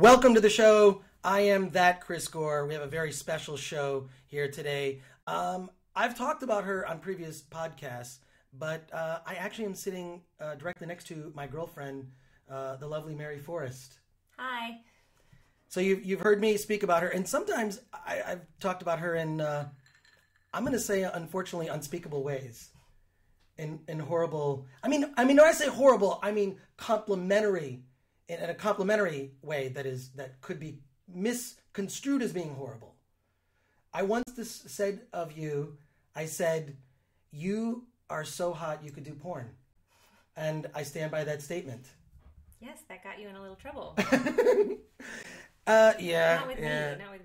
Welcome to the show. I am That Chris Gore. We have a very special show here today. I've talked about her on previous podcasts, but I actually am sitting directly next to my girlfriend, the lovely Mary Forrest. Hi. So you've heard me speak about her, and sometimes I've talked about her in, I'm going to say, unfortunately, unspeakable ways. In horrible, I mean, when I say horrible, I mean complimentary, in a complimentary way that could be misconstrued as being horrible. I once said of you, I said, you are so hot you could do porn. And I stand by that statement. Yes, that got you in a little trouble. Yeah. Not with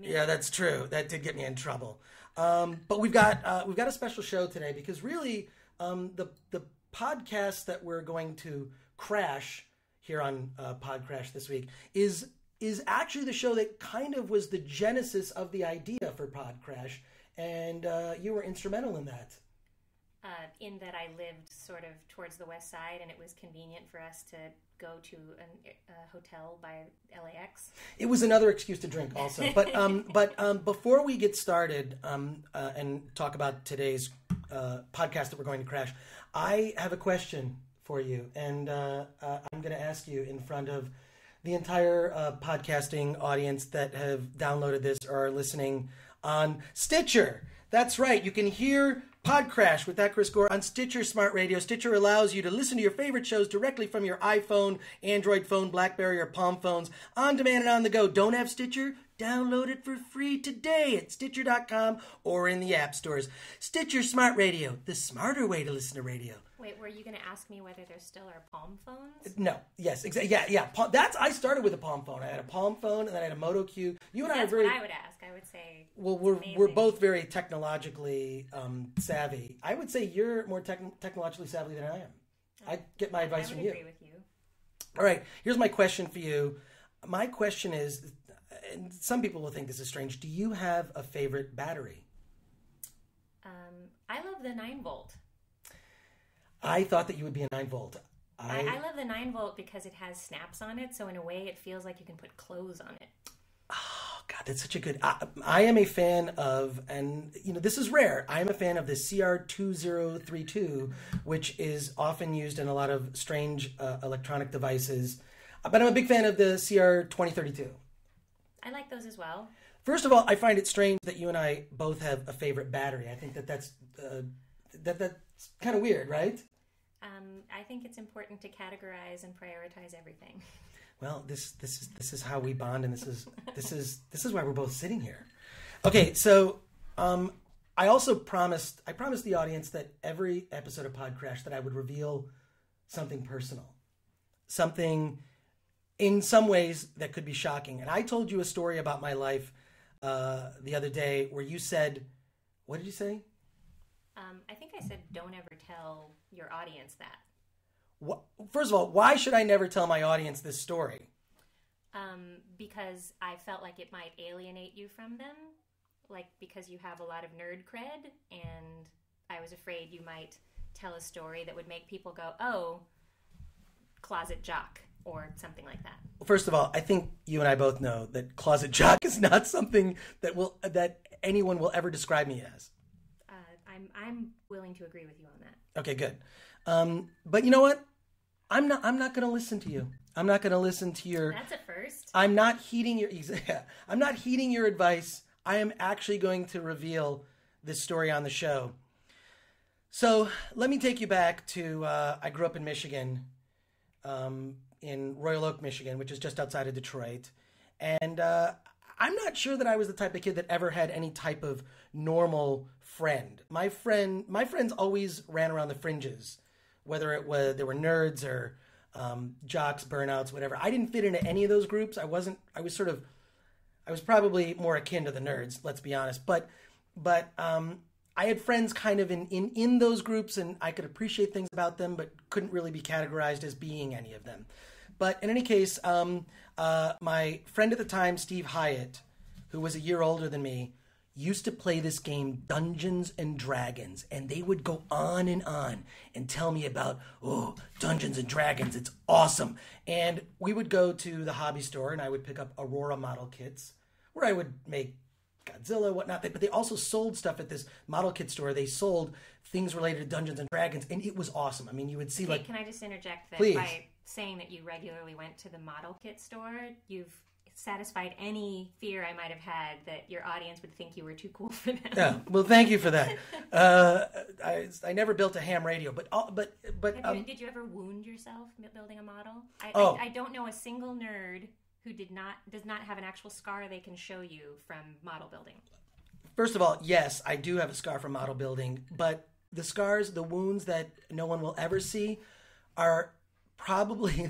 me. Yeah, that's true. That did get me in trouble. But we've got a special show today because really the podcast that we're going to crash here on PodCRASH this week is actually the show that kind of was the genesis of the idea for PodCRASH, and you were instrumental in that. In that I lived sort of towards the west side, and it was convenient for us to go to a hotel by LAX. It was another excuse to drink also. But before we get started and talk about today's podcast that we're going to crash, I have a question for you, and I'm going to ask you in front of the entire podcasting audience that have downloaded this or are listening on Stitcher. That's right, you can hear PodCRASH with That Chris Gore on Stitcher Smart Radio. Stitcher allows you to listen to your favorite shows directly from your iPhone, Android phone, BlackBerry, or Palm phones, on demand and on the go. Don't have Stitcher? Download it for free today at Stitcher.com or in the app stores. Stitcher Smart Radio, the smarter way to listen to radio. Wait, were you going to ask me whether there still are Palm phones? No. Yes. Exactly. Yeah. I started with a Palm phone. I had a Palm phone, and then I had a Moto Q. You and I are very. That's what I would ask. I would say. Well, we're both very technologically savvy. I would say you're more technologically savvy than I am. I get my advice from you. I would agree with you. All right. Here's my question for you. My question is, and some people will think this is strange. Do you have a favorite battery? I love the 9-volt. I thought that you would be a 9-volt. I love the 9-volt because it has snaps on it, so in a way it feels like you can put clothes on it. Oh, God, that's such a good... I am a fan of, and this is rare, I am a fan of the CR2032, which is often used in a lot of strange electronic devices. But I'm a big fan of the CR2032. I like those as well. First of all, I find it strange that you and I both have a favorite battery. I think that's kind of weird, right? I think it's important to categorize and prioritize everything. Well, this is how we bond, and this is why we're both sitting here. Okay, so I promised the audience that every episode of PodCRASH that I would reveal something personal, something in some ways that could be shocking. And I told you a story about my life the other day where you said, what did you say? I think I said, don't ever tell your audience that. First of all, why should I never tell my audience this story? Because I felt like it might alienate you from them, because you have a lot of nerd cred, and I was afraid you might tell a story that would make people go, oh, closet jock, or something like that. First of all, I think you and I both know that closet jock is not something that anyone will ever describe me as. I'm willing to agree with you on that. Okay, good. But you know what? I'm not going to listen to you. I'm not going to listen to your. That's a first. I'm not heeding your. I'm not heeding your advice. I am actually going to reveal this story on the show. So let me take you back to. I grew up in Michigan, in Royal Oak, Michigan, which is just outside of Detroit, and I'm not sure that I was the type of kid that ever had any type of normal friend. My friends always ran around the fringes, whether they were nerds or jocks, burnouts, whatever. I didn't fit into any of those groups. I was probably more akin to the nerds, let's be honest. But I had friends kind of in those groups, and I could appreciate things about them, but couldn't really be categorized as being any of them. But in any case, my friend at the time, Steve Hyatt, who was a year older than me, used to play this game, Dungeons and Dragons, and they would go on and tell me about, oh, Dungeons and Dragons, it's awesome. And we would go to the hobby store, and I would pick up Aurora model kits, where I would make Godzilla, whatnot. But they also sold stuff at this model kit store. They sold things related to Dungeons and Dragons, and it was awesome. I mean, you would see Can I just interject that Please. By saying that you regularly went to the model kit store, you've satisfied any fear I might have had that your audience would think you were too cool for them. Yeah, well, thank you for that. I never built a ham radio, but did you ever wound yourself building a model? I don't know a single nerd who does not have an actual scar they can show you from model building. First of all, yes, I do have a scar from model building, but the scars, the wounds that no one will ever see, are probably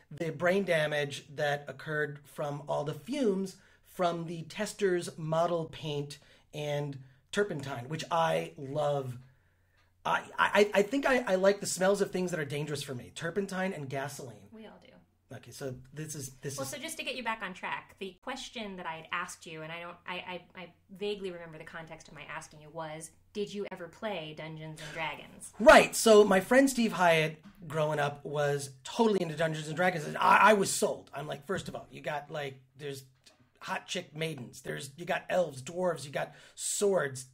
the brain damage that occurred from all the fumes from the tester's model paint and turpentine, which I love. I think I like the smells of things that are dangerous for me. Turpentine and gasoline. We all do. Okay, so this is. So just to get you back on track, the question that I had asked you, and I vaguely remember the context of my asking you, was, did you ever play Dungeons and Dragons? Right. So my friend Steve Hyatt, growing up, was totally into Dungeons and Dragons, and I was sold. I'm like, first of all, you got there's hot chick maidens, you got elves, dwarves, you got swords,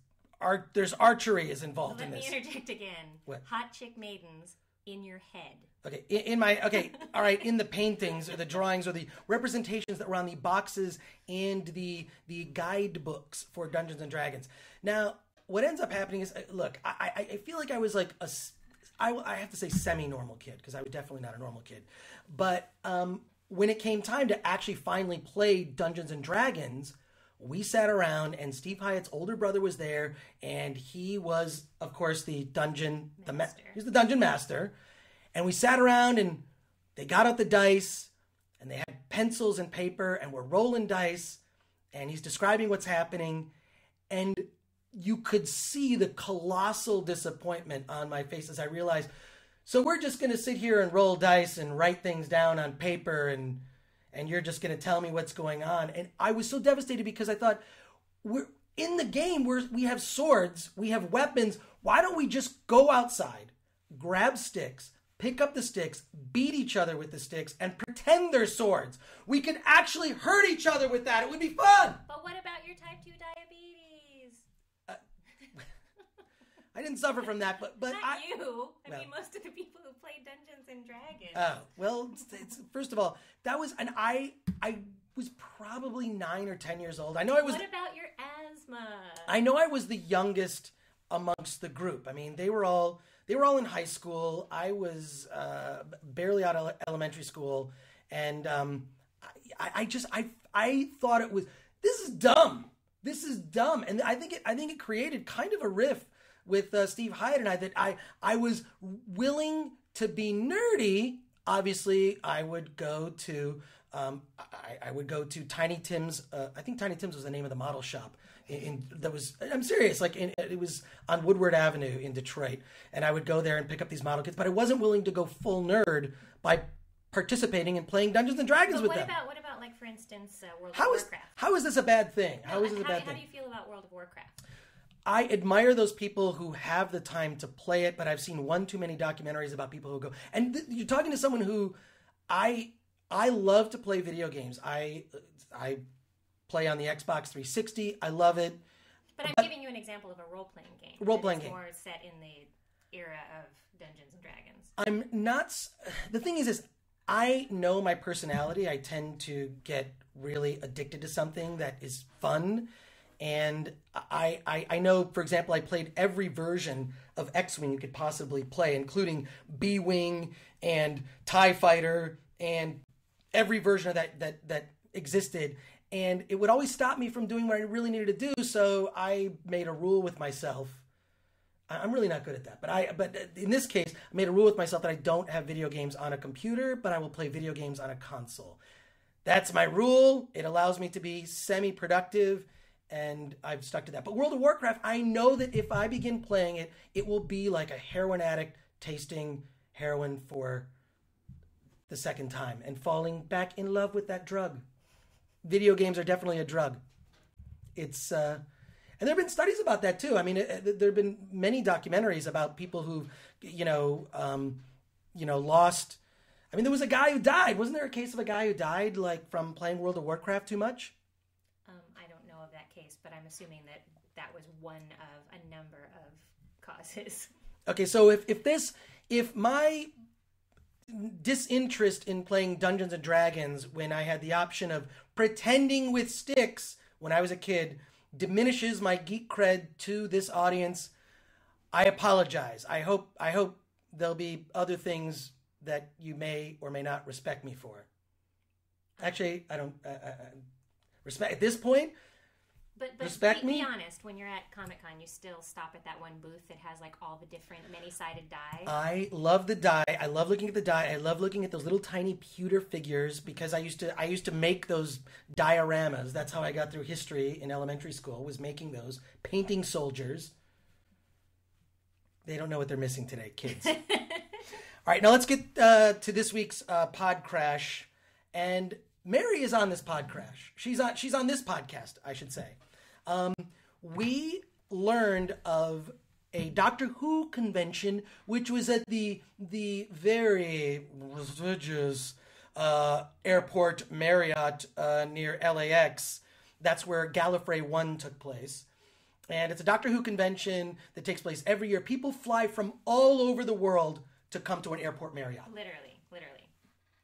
there's archery is involved in this. Let me interject again. What? Hot chick maidens in your head. Okay, all right, in the paintings or the drawings or the representations that were on the boxes and the guidebooks for Dungeons and Dragons. Now, what ends up happening is, look, I feel like I was like I have to say semi-normal kid, because I was definitely not a normal kid. But when it came time to actually finally play Dungeons and Dragons, we sat around, and Steve Hyatt's older brother was there, and he was, of course, the dungeon master. He was the dungeon master. And we sat around, and they got out the dice, and they had pencils and paper, and we're rolling dice, and he's describing what's happening, and you could see the colossal disappointment on my face as I realized, so we're just going to sit here and roll dice and write things down on paper, and you're just going to tell me what's going on. And I was so devastated, because I thought, we're in the game, we have swords, we have weapons. Why don't we just go outside, grab sticks, pick up the sticks, beat each other with the sticks, and pretend they're swords? We can actually hurt each other with that. It would be fun. But what about your type 2 diabetes? I didn't suffer from that, but Not you. I mean, most of the people who play Dungeons and Dragons. Oh, well, first of all, that was, and I was probably 9 or 10 years old. I know I was. What about your asthma? I know I was the youngest amongst the group. I mean, they were all in high school. I was barely out of elementary school, and I thought it was, this is dumb. This is dumb, and I think it created kind of a riff with Steve Hyatt and I, that I was willing to be nerdy. Obviously, I would go to Tiny Tim's. I think Tiny Tim's was the name of the model shop. I'm serious. It was on Woodward Avenue in Detroit, and I would go there and pick up these model kits. But I wasn't willing to go full nerd by participating in playing Dungeons and Dragons with them. What about, like, for instance, World of Warcraft? How is this a bad thing? How do you feel about World of Warcraft? I admire those people who have the time to play it, but I've seen one too many documentaries about people who go. And you're talking to someone who I love to play video games. I play on the Xbox 360. I love it. But I'm giving you an example of a role-playing game. Role-playing game. More set in the era of Dungeons and Dragons. I'm not. The thing is I know my personality. I tend to get really addicted to something that is fun. And I know, for example, I played every version of X-Wing you could possibly play, including B-Wing and TIE Fighter and every version of that existed. And it would always stop me from doing what I really needed to do. So I made a rule with myself. I'm really not good at that. But in this case, I made a rule with myself that I don't have video games on a computer, but I will play video games on a console. That's my rule. It allows me to be semi-productive. And I've stuck to that. But World of Warcraft, I know that if I begin playing it, it will be like a heroin addict tasting heroin for the second time and falling back in love with that drug. Video games are definitely a drug. And And there have been studies about that too. I mean, there have been many documentaries about people who, lost. I mean, there was a guy who died. Wasn't there a case of a guy who died like from playing World of Warcraft too much? I don't know of that case, but I'm assuming that was one of a number of causes. Okay, so if my disinterest in playing Dungeons and Dragons when I had the option of pretending with sticks when I was a kid diminishes my geek cred to this audience, I apologize. I hope there'll be other things that you may or may not respect me for. Actually, I don't respect at this point. But respect me. Be honest. When you're at Comic-Con, you still stop at that one booth that has like all the different many-sided die. I love the die. I love looking at the die. I love looking at those little tiny pewter figures because I used to make those dioramas. That's how I got through history in elementary school. Was making those, painting soldiers. They don't know what they're missing today, kids. All right, now let's get to this week's PodCRASH. And Mary is on this PodCRASH. She's on this podcast, I should say. We learned of a Doctor Who convention, which was at the very prestigious airport Marriott near LAX. That's where Gallifrey One took place. And it's a Doctor Who convention that takes place every year. People fly from all over the world to come to an airport Marriott. Literally.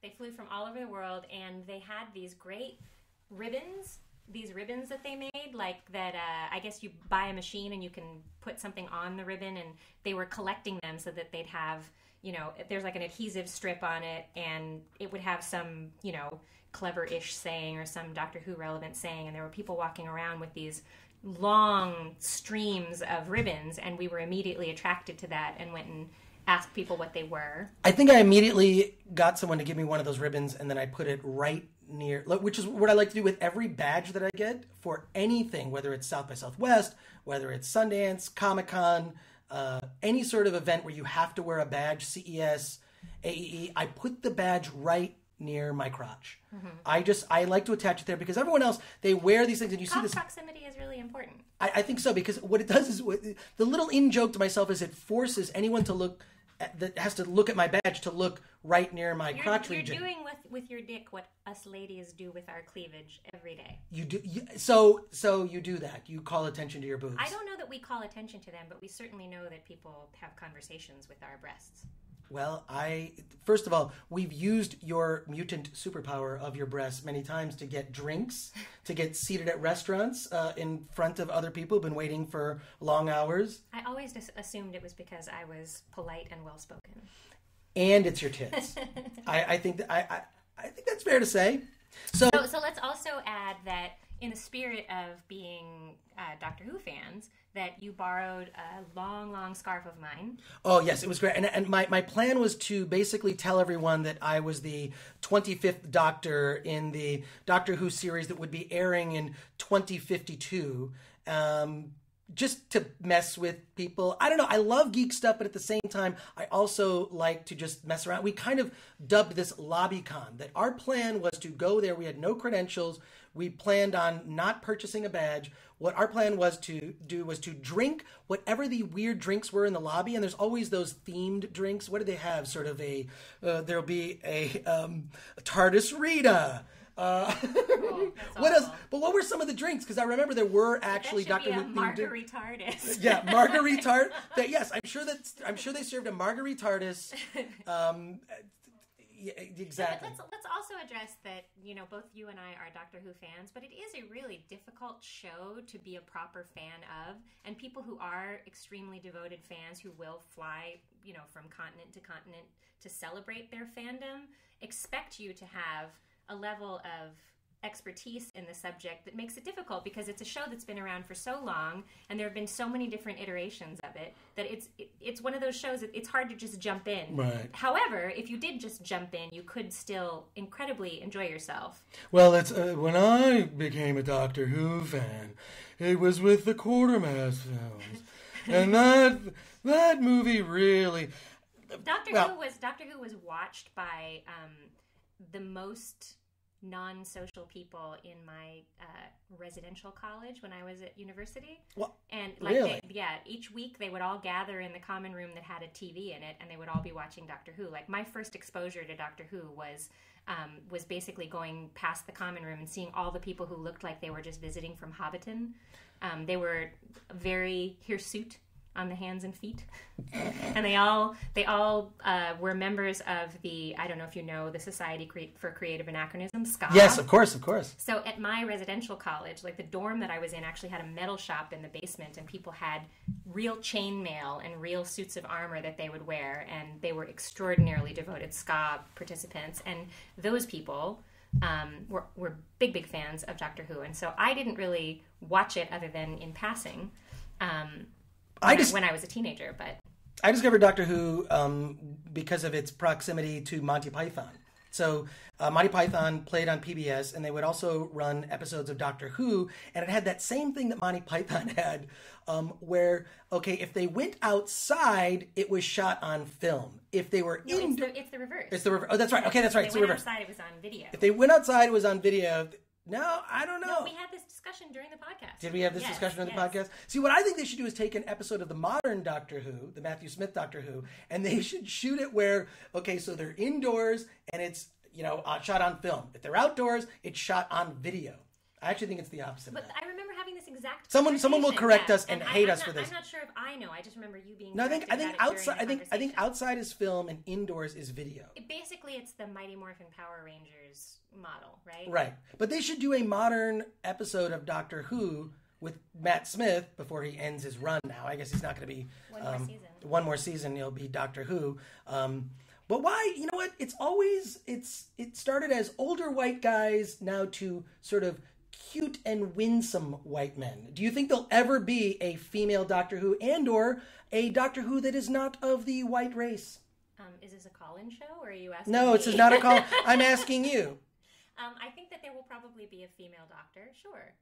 They flew from all over the world, and they had these great ribbons. These ribbons that they made, like that, I guess you buy a machine and you can put something on the ribbon, and they were collecting them so that they'd have, there's like an adhesive strip on it, and it would have some, clever-ish saying or some Doctor Who relevant saying, and there were people walking around with these long streams of ribbons, and we were immediately attracted to that and went and asked people what they were. I think I immediately got someone to give me one of those ribbons, and then I put it right near, which is what I like to do with every badge that I get for anything, whether it's South by Southwest, whether it's Sundance, Comic-Con, any sort of event where you have to wear a badge, CES, AEE, I put the badge right near my crotch. Mm-hmm. I like to attach it there because everyone else, they wear these things and you see this. Proximity is really important. I think so, because what it does is, the little in-joke to myself is it forces anyone to look, that has to look at my badge to look right near my crotch region. You're doing with your dick what us ladies do with our cleavage every day. You do, so you do that. You call attention to your boobs. I don't know that we call attention to them, but we certainly know that people have conversations with our breasts. Well, first of all, we've used your mutant superpower of your breasts many times to get drinks, to get seated at restaurants in front of other people who've been waiting for long hours. I always just assumed it was because I was polite and well-spoken. And it's your tits. I think that's fair to say. So let's also add that in the spirit of being Doctor Who fans, that you borrowed a long, long scarf of mine. Oh, yes, it was great. And my plan was to basically tell everyone that I was the 25th Doctor in the Doctor Who series that would be airing in 2052. Just to mess with people. I don't know. I love geek stuff, but at the same time, I also like to just mess around. We kind of dubbed this LobbyCon, that our plan was to go there. We had no credentials. We planned on not purchasing a badge. What our plan was to do was to drink whatever the weird drinks were in the lobby. And there's always those themed drinks. What do they have? Sort of there'll be a TARDIS Rita. What else? But what were some of the drinks? Because I remember there were actually Doctor Who Margaritardis. Yeah, Margaritard. Yes, I'm sure they served a Margaritardis. Yeah, exactly. Yeah, let's also address that, both you and I are Doctor Who fans, but it is a really difficult show to be a proper fan of, and people who are extremely devoted fans who will fly, from continent to continent to celebrate their fandom, expect you to have a level of expertise in the subject that makes it difficult, because it's a show that's been around for so long and there have been so many different iterations of it that it's one of those shows that it's hard to just jump in. Right. However, if you did just jump in, you could still incredibly enjoy yourself. Well, it's when I became a Doctor Who fan, it was with the Quatermass films, and that movie really. Doctor Who was watched by the most non-social people in my residential college when I was at university. Well, and like really? Each week they would all gather in the common room that had a TV in it, and they would all be watching Doctor Who. Like my first exposure to Doctor Who was basically going past the common room and seeing all the people who looked like they were just visiting from Hobbiton. They were very hirsute on the hands and feet, and they all were members of the, I don't know if you know, the Society for Creative Anachronism, SCA. Yes, of course. So at my residential college, like the dorm that I was in actually had a metal shop in the basement, and people had real chainmail and real suits of armor that they would wear, and they were extraordinarily devoted SCA participants, and those people were big fans of Doctor Who. And so I didn't really watch it other than in passing when I was a teenager. But I discovered Doctor Who because of its proximity to Monty Python. So Monty Python played on PBS, and they would also run episodes of Doctor Who, and it had that same thing that Monty Python had, where, okay, if they went outside, it was shot on film. If they were it's the reverse. It's the reverse. Oh, that's right. Okay, that's right. If they went outside, it was on video. If they went outside, it was on video. No, I don't know. No, we had this discussion during the podcast. Did we have this discussion during the podcast? See, what I think they should do is take an episode of the modern Doctor Who, the Matthew Smith Doctor Who, and they should shoot it where, okay, so they're indoors and it's, shot on film. If they're outdoors, it's shot on video. I actually think it's the opposite. But I remember having this exact Someone will correct us and hate us for this. I'm not sure if I know. I just remember you being. No, I think outside. I think outside is film and indoors is video. Basically, it's the Mighty Morphin Power Rangers model, right? Right, but they should do a modern episode of Doctor Who with Matt Smith before he ends his run. Now, I guess he's not going to be one more season. He'll be Doctor Who. But why? You know what? It started as older white guys now to sort of cute and winsome white men. Do you think there'll ever be a female Doctor Who or a Doctor Who that is not of the white race? Is this a call-in show, or are you asking No, me? this is not a call. I'm asking you. I think that there will probably be a female Doctor, sure.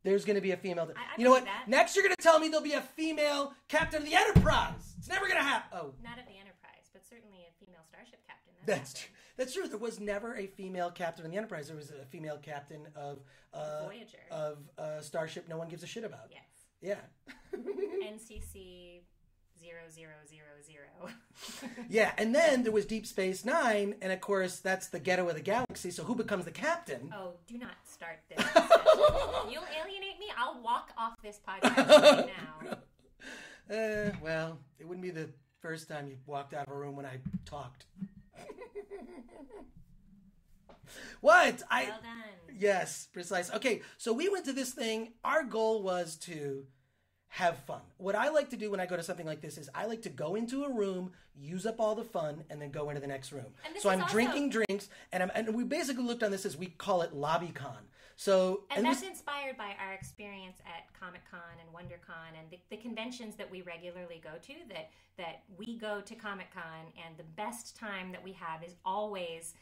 There's going to be a female. You know what? That. Next, you're going to tell me there'll be a female captain of the Enterprise. It's never going to happen. Oh, not of the Enterprise, but certainly a female starship captain. That's true. That's true. There was never a female captain of the Enterprise. There was a female captain of Voyager, of Starship no one gives a shit about. Yes. Yeah. NCC 0000. Yeah, and then there was Deep Space Nine, and of course that's the ghetto of the galaxy. So who becomes the captain? Oh, do not start this discussion. You'll alienate me. I'll walk off this podcast right now. Well, it wouldn't be the first time you walked out of a room when I talked. What? Well done. Yes, precise. Okay, so we went to this thing. Our goal was to have fun. What I like to do when I go to something like this is I like to go into a room, use up all the fun, and then go into the next room. So I'm drinking drinks, and we basically looked on this as we call it LobbyCon. So and that's inspired by our experience at Comic-Con and WonderCon and the conventions that we regularly go to. That we go to Comic-Con, and the best time that we have is always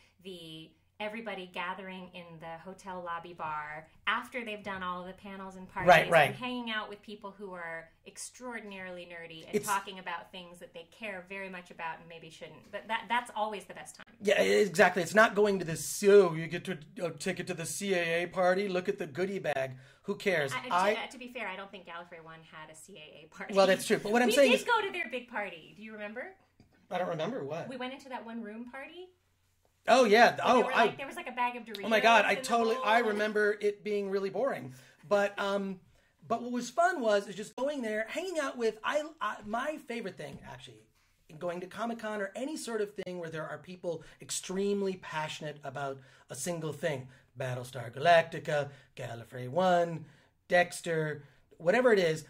everybody gathering in the hotel lobby bar after they've done all of the panels and parties, and hanging out with people who are extraordinarily nerdy and talking about things that they care very much about and maybe shouldn't. But that's always the best time. Yeah, exactly. It's not going to the you get a ticket to the CAA party. Look at the goodie bag. Who cares? To be fair, I don't think Gallifrey One had a CAA party. Well, that's true. But what I'm saying is, we did go to their big party. Do you remember? I don't remember what. We went into that one room party. Oh yeah. There was like a bag of Doritos. Oh my God! I remember it being really boring. But what was fun is just going there, hanging out with. My favorite thing actually, going to Comic-Con or any sort of thing where there are people extremely passionate about a single thing. Battlestar Galactica, Gallifrey One, Dexter, whatever it is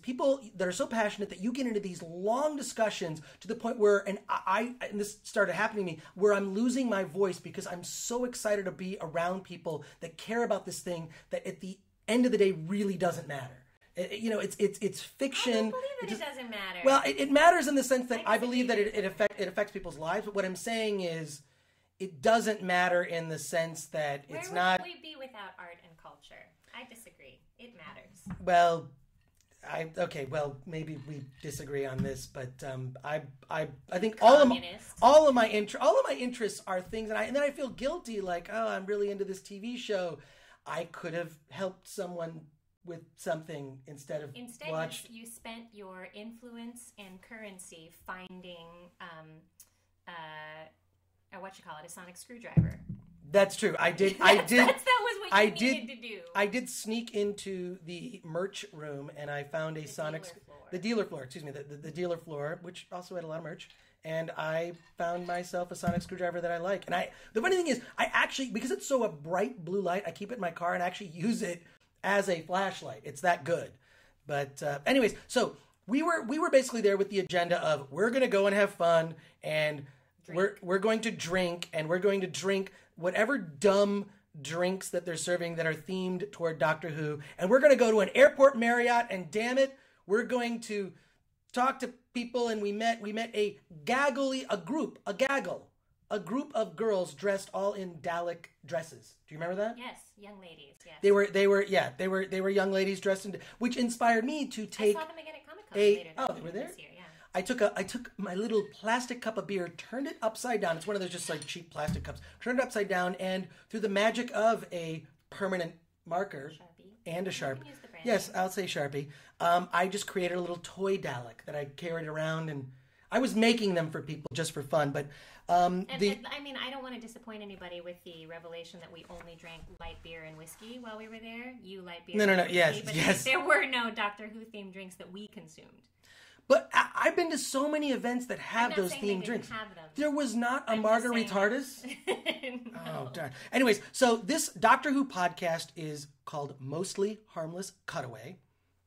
people that are so passionate that you get into these long discussions to the point where, and this started happening to me, where I'm losing my voice because I'm so excited to be around people that care about this thing that at the end of the day really doesn't matter. It's fiction. I don't believe it doesn't matter. Well, it matters in the sense that I believe that it affects people's lives. But what I'm saying is, it doesn't matter in the sense that it's not. Where would we be without art and culture? I disagree. It matters. Well, Okay, well, maybe we disagree on this, but I think all of my interests are things, and then I feel guilty, like, oh, I'm really into this TV show. I could have helped someone with something instead you spent your influence and currency finding a sonic screwdriver. That's true. I did. That was what you needed to do. I did sneak into the merch room and I found the dealer floor, which also had a lot of merch. And I found myself a sonic screwdriver that I like. And the funny thing is, I actually, because it's so a bright blue light, I keep it in my car and actually use it as a flashlight. It's that good. But anyways, so we were basically there with the agenda of we're going to go and have fun and we're going to drink, and we're going to drink whatever dumb drinks that they're serving that are themed toward Doctor Who. And we're going to go to an airport Marriott, and damn it, we're going to talk to people. And we met a group of girls dressed all in Dalek dresses. Do you remember that? Yes, young ladies. Yes. They were young ladies dressed in, which inspired me to take. I saw them again at Comic-Con later. Oh, they were there? This year, yeah. I took my little plastic cup of beer, turned it upside down. It's one of those just like cheap plastic cups. Turned it upside down, and through the magic of a permanent marker and a Sharpie. Yes, I'll say Sharpie. I just created a little toy Dalek that I carried around, and I was making them for people just for fun. But I mean, I don't want to disappoint anybody with the revelation that we only drank light beer and whiskey while we were there. You light beer. No. Yes. There were no Doctor Who themed drinks that we consumed. But I've been to so many events that have those themed drinks. There was not a Margaritardis. No. Oh, darn. Anyways, so this Doctor Who podcast is called Mostly Harmless Cutaway,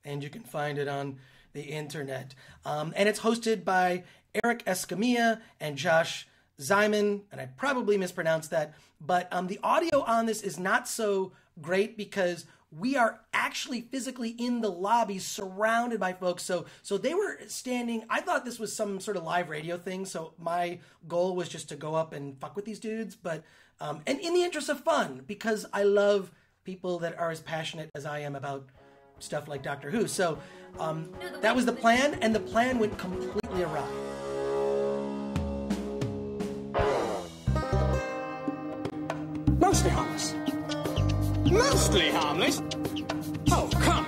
and you can find it on the internet. And it's hosted by Eric Escamilla and Josh Zyman, and I probably mispronounced that. But the audio on this is not so great because we are actually physically in the lobby surrounded by folks. So they were standing. I thought this was some sort of live radio thing. So my goal was just to go up and fuck with these dudes. But, and in the interest of fun, because I love people that are as passionate as I am about stuff like Doctor Who. So that was the plan, and the plan went completely awry. Mostly harmless. Mostly harmless? Oh, come.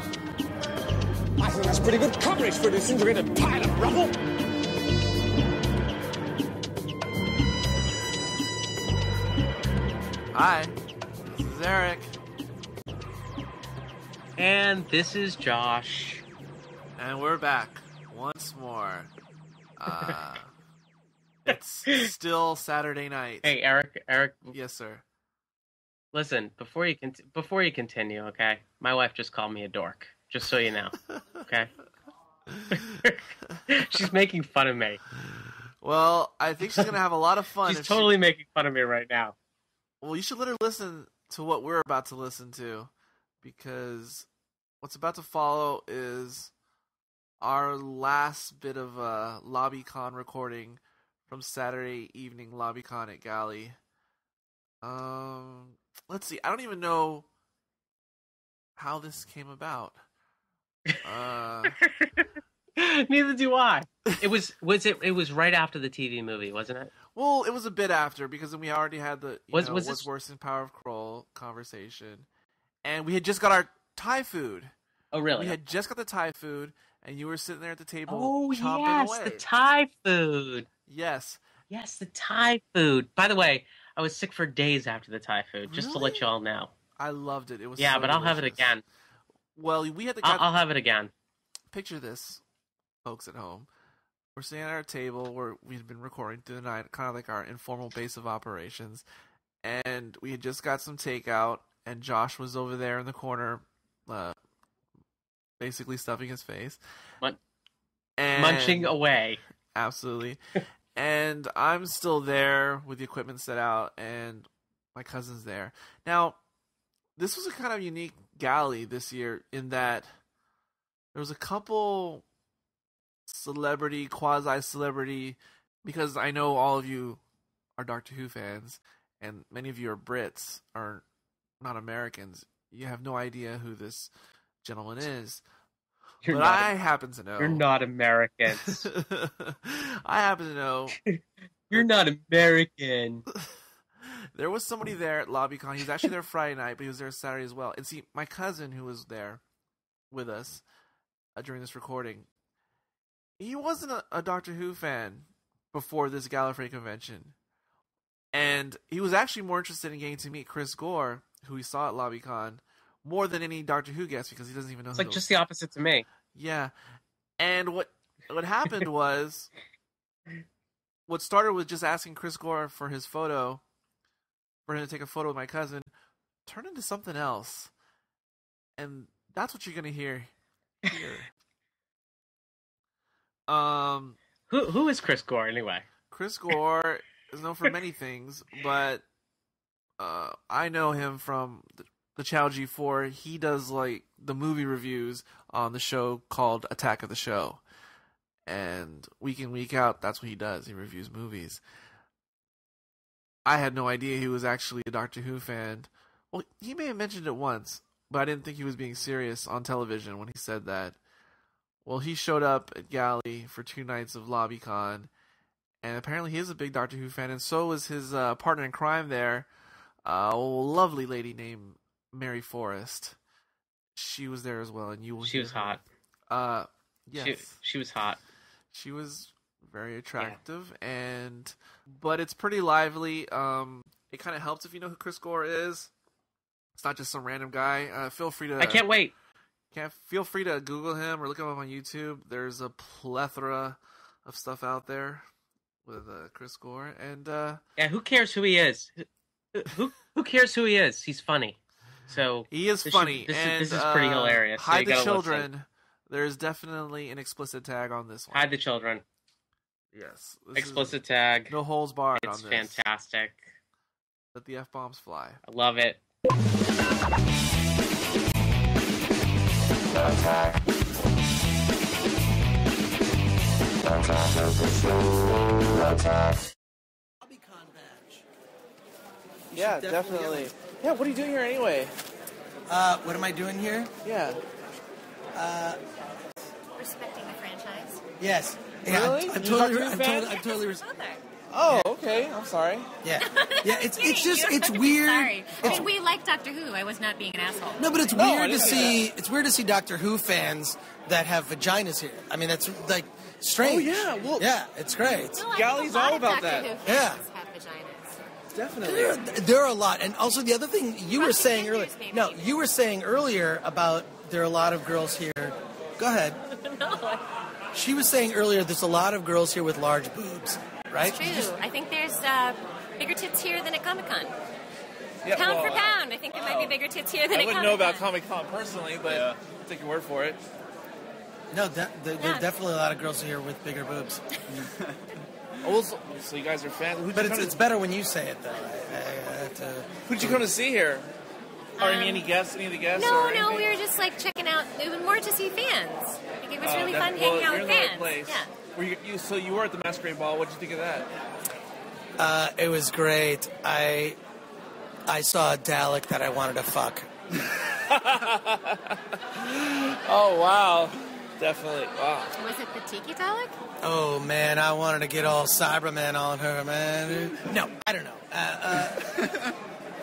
I think that's pretty good coverage for this integrated pile of rubble. Hi, this is Eric. And this is Josh. And we're back once more. It's still Saturday night. Hey, Eric. Yes, sir. Listen, before you continue, okay? My wife just called me a dork, just so you know, okay? She's making fun of me. Well, I think she's going to have a lot of fun. She's totally making fun of me right now. Well, you should let her listen to what we're about to listen to, because what's about to follow is our last bit of LobbyCon recording from Saturday evening LobbyCon at Galley. Let's see. I don't even know how this came about. Neither do I. It was right after the TV movie, wasn't it? Well, it was a bit after, because then we already had the what's worse than Power of Kroll conversation, and we had just got our Thai food. Oh, really? We had just got the Thai food, and you were sitting there at the table chomping away. The Thai food. Yes, the Thai food. By the way, I was sick for days after the Thai food, just to let you all know. I loved it. It was but delicious. I'll have it again. Well, we had the. I'll have it again. Picture this, folks at home. We're sitting at our table where we've been recording through the night, kind of like our informal base of operations, and we had just got some takeout, and Josh was over there in the corner, basically stuffing his face, munching away. Absolutely. And I'm still there with the equipment set out, and my cousin's there. Now, this was a kind of unique galley this year in that there was a couple celebrity, quasi-celebrity, because I know all of you are Doctor Who fans, and many of you are Brits, are not Americans. You have no idea who this gentleman is. But I happen to know. You're not Americans. I happen to know. You're not American. There was somebody there at LobbyCon. He was actually there Friday night, but he was there Saturday as well. And see, my cousin who was there with us during this recording, he wasn't a Doctor Who fan before this Gallifrey convention. And he was actually more interested in getting to meet Chris Gore, who he saw at LobbyCon, more than any Doctor Who guest because he doesn't even know. It's like just the opposite to me. Yeah. And what happened was, what started with just asking Chris Gore for his photo, for him to take a photo with my cousin, turned into something else. And that's what you're going to hear here. Who is Chris Gore anyway? Chris Gore is known for many things, but I know him from the Channel G4. He does like the movie reviews on the show called Attack of the Show. And week in, week out, that's what he does. He reviews movies. I had no idea he was actually a Doctor Who fan. Well, he may have mentioned it once, but I didn't think he was being serious on television when he said that. Well, he showed up at Galley for 2 nights of LobbyCon, and apparently he is a big Doctor Who fan, and so was his partner in crime there, a lovely lady named Mary Forrest. She was there as well, and you will. She was hot. Yes, she was hot. She was very attractive, but it's pretty lively. It kind of helps if you know who Chris Gore is. It's not just some random guy. Feel free to. I can't wait. Feel free to Google him or look him up on YouTube. There's a plethora of stuff out there with Chris Gore, and yeah, who cares who he is? Who cares who he is? He's funny. So he is funny. This is pretty hilarious. Hide the children. Listen. There's definitely an explicit tag on this one. Hide the children. Yes. Explicit tag. No holes barred on this. It's fantastic. Let the F-bombs fly. I love it. Attack of the show. Attack. LobbyCon badge. Yeah, definitely. Yeah, what are you doing here anyway? What am I doing here? Yeah. Respecting the franchise. Yes. Really? I'm totally. Oh, okay. I'm sorry. Yeah. Yeah. It's just weird. Sorry. We like Doctor Who. I was not being an asshole. No, but it's weird to see. It's weird to see Doctor Who fans that have vaginas here. I mean, that's like strange. Oh yeah. Well, yeah, it's great. No, Galley's all about that. Yeah. Have vaginas. Definitely. There are a lot, and also the other thing you were saying earlier. No, you were saying earlier about there are a lot of girls here. Go ahead. No. She was saying earlier there's a lot of girls here with large boobs, right? It's true. I think there's bigger tits here than at Comic-Con. Yeah, pound for pound, I think there might be bigger tits here than at Comic-Con. I wouldn't know about Comic-Con personally, but I'll take your word for it. No, there are definitely a lot of girls here with bigger boobs. Oh, so you guys are fans? But it's better when you say it, though. Who'd you come to see here? Or any guests? Any of the guests? No, we were just like checking out. It was more to see fans. Like, it was really fun hanging out with fans. Right, yeah. So you were at the Masquerade Ball. What did you think of that? It was great. I saw a Dalek that I wanted to fuck. Oh wow, definitely. Wow. Was it the Tiki Dalek? Oh man, I wanted to get all Cyberman on her, man. No, I don't know.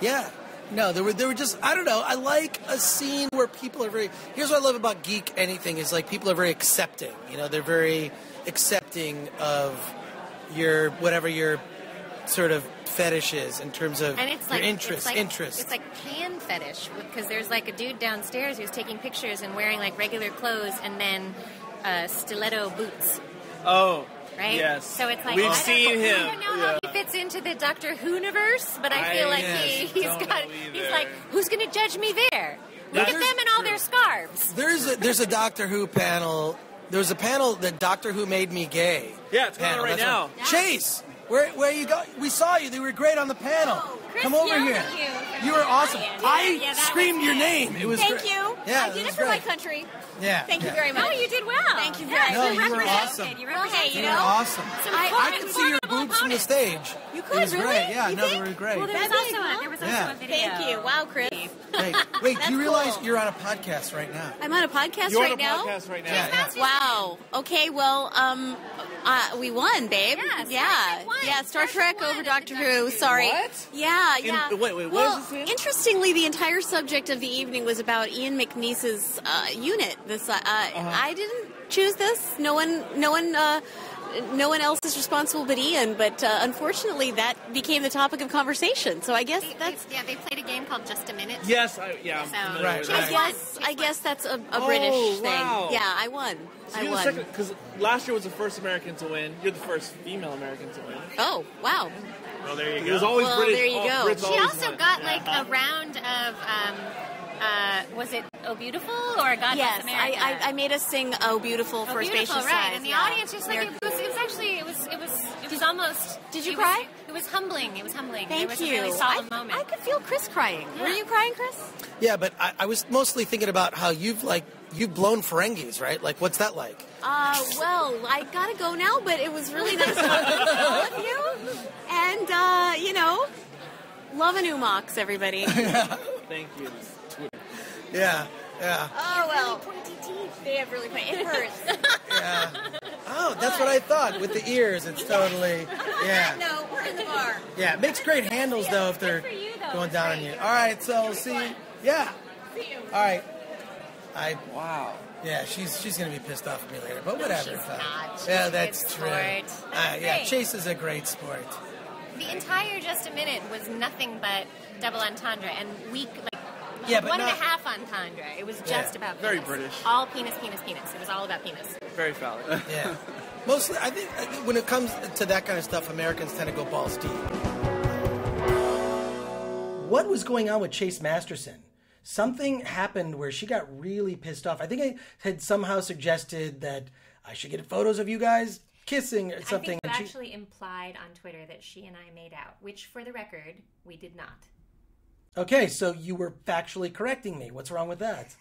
Yeah. No, they were just, I don't know, I like a scene where people are very, here's what I love about Geek Anything is like people are very accepting, you know, they're very accepting of whatever your sort of fetish is in terms of and it's your like, interest. It's like pan fetish because there's like a dude downstairs who's taking pictures and wearing like regular clothes and then stiletto boots. Oh. Right? Yes. So it's like We've seen him. I don't know how he fits into the Doctor Who-niverse, but I feel like he's like, who's going to judge me there? Look at them and all their scarves. There's a Doctor Who panel. There was a panel that Doctor Who made me gay. Yeah, it's on right now. Chase, where you go? We saw you. They were great on the panel. Oh, Chris come over here. You were awesome. I screamed your name. It was Thank great. you. Yeah, I did it for my country. Yeah. Thank you very much. Oh, you did well. Thank you very much. No, you were awesome. You represented. You were awesome. I could see your boobs from the stage. You could, it was really? great. Yeah, you no, think? they were great. Well, there was also a video. Thank you. Wow, Chris. Wait, do you realize you're on a podcast right now? I'm on a podcast You're right on a now? podcast right now. Yeah. Wow. Okay, well, we won, babe. Yeah, Star Trek over Doctor Who. Sorry. What? Yeah. Wait, what well, is this in? interestingly, the entire subject of the evening was about Ian McNeese's unit. This I didn't choose this. No one else is responsible but Ian. But unfortunately, that became the topic of conversation. So I guess that's. They played a game called Just a Minute. Yes, I guess that's a Oh, British thing. wow. Yeah, I won. So you're the second, because last year was the first American to win. You're the first female American to win. Oh, wow. Well, there you It was always Well, British. there you go. Brits She always also won. got like a round of was it Oh Beautiful or God Yes, Bless America? I made us sing "Oh Beautiful" for Oh, Beautiful, Spacious right? Skies. And the yeah. audience just like it was almost. Did you it cry? It was humbling. It was humbling. Thank it was you. a really solemn moment. I could feel Chris crying. Yeah. Were you crying, Chris? Yeah, but I was mostly thinking about how you've blown Ferengis, right? Like, what's that like? Well, I gotta go now, but it was really nice talking to all of you. And, love and Umox, everybody. Thank you. Yeah. Oh, well. Pointy teeth. They have really pointy. It hurts. Yeah. Oh, that's what I thought. With the ears, it's totally. Yeah. No, we're in the bar. Yeah, it makes great handles though if they're for you, though. going down on you. All right, so see. Yeah. All right. Wow. Yeah, she's gonna be pissed off at me later, but whatever. She's not. She's Yeah, a that's good true. sport. That's Yeah, great. Chase is a great sport. The entire Just a Minute was nothing but double entendre and weak, Yeah, but one and a not- half entendre. It was just about penis. Very British. All penis, penis, penis. It was all about penis. Very phallic. Yeah. Mostly, I think when it comes to that kind of stuff, Americans tend to go balls deep. What was going on with Chase Masterson? Something happened where she got really pissed off. I think I had somehow suggested that I should get photos of you guys kissing or something. I think you and she- actually implied on Twitter that she and I made out, which, for the record, we did not. Okay, so you were factually correcting me. What's wrong with that?